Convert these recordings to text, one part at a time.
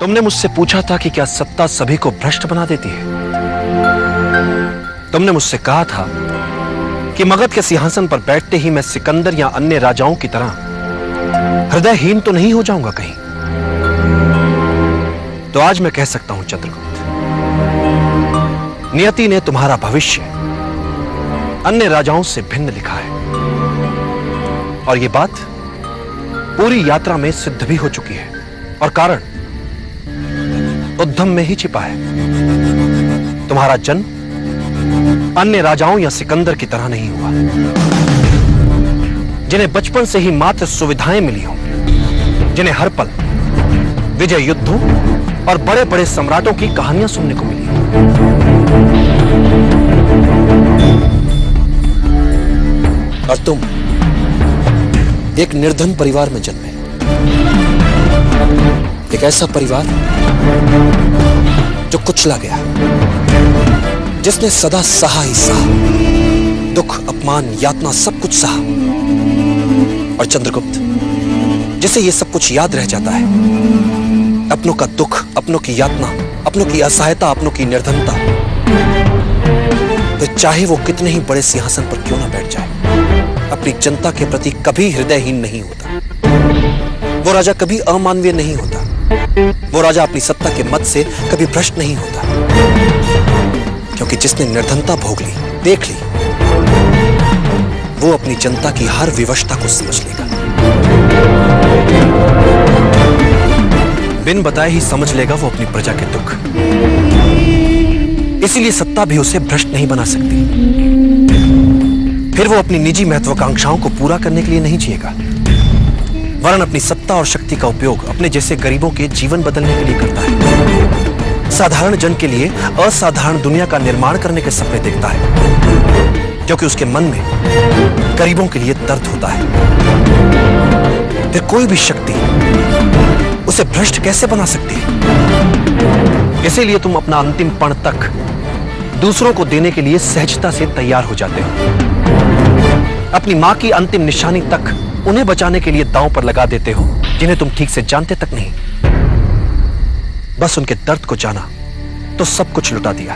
तुमने मुझसे पूछा था कि क्या सत्ता सभी को भ्रष्ट बना देती है। तुमने मुझसे कहा था कि मगध के सिंहासन पर बैठते ही मैं सिकंदर या अन्य राजाओं की तरह हृदयहीन तो नहीं हो जाऊंगा कहीं। तो आज मैं कह सकता हूं चंद्रगुप्त, नियति ने तुम्हारा भविष्य अन्य राजाओं से भिन्न लिखा है। और यह बात पूरी यात्रा में सिद्ध भी हो चुकी है और कारण उद्यम में ही छिपा है। तुम्हारा जन्म अन्य राजाओं या सिकंदर की तरह नहीं हुआ, जिन्हें बचपन से ही मात्र सुविधाएं मिली हों, जिन्हें हर पल विजय युद्धों और बड़े बड़े सम्राटों की कहानियां सुनने को मिली। और तुम एक निर्धन परिवार में जन्मे, एक ऐसा परिवार जो कुचला गया, जिसने सदा सहा ही सहा, दुख अपमान यातना सब कुछ सहा। और चंद्रगुप्त, जिसे ये सब कुछ याद रह जाता है, अपनों का दुख, अपनों की यातना, अपनों की असहायता, अपनों की निर्धनता, तो चाहे वो कितने ही बड़े सिंहासन पर क्यों ना बैठ जाए, अपनी जनता के प्रति कभी हृदयहीन नहीं होता। वो राजा कभी अमानवीय नहीं होता। वो राजा अपनी सत्ता के मद से कभी भ्रष्ट नहीं होता, क्योंकि जिसने निर्धनता भोग ली, देख ली, वो अपनी जनता की हर विवशता को समझ लेगा, बिन बताए ही समझ लेगा वो अपनी प्रजा के दुख। इसीलिए सत्ता भी उसे भ्रष्ट नहीं बना सकती। फिर वो अपनी निजी महत्वाकांक्षाओं को पूरा करने के लिए नहीं जिएगा, वरन अपनी सत्ता और शक्ति का उपयोग अपने जैसे गरीबों के जीवन बदलने के लिए करता है। साधारण जन के लिए असाधारण दुनिया का निर्माण करने के सपने देखता है, क्योंकि उसके मन में गरीबों के लिए दर्द होता है। फिर कोई भी शक्ति उसे भ्रष्ट कैसे बना सकती है? इसीलिए तुम अपना अंतिम पण तक दूसरों को देने के लिए सहजता से तैयार हो जाते हो। अपनी मां की अंतिम निशानी तक उन्हें बचाने के लिए दांव पर लगा देते हो, जिन्हें तुम ठीक से जानते तक नहीं। बस उनके दर्द को जाना तो सब कुछ लुटा दिया,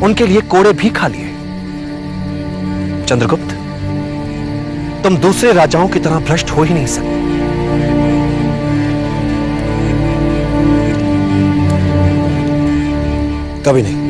उनके लिए कोड़े भी खा लिए। चंद्रगुप्त, तुम दूसरे राजाओं की तरह भ्रष्ट हो ही नहीं सकते। कभी नहीं।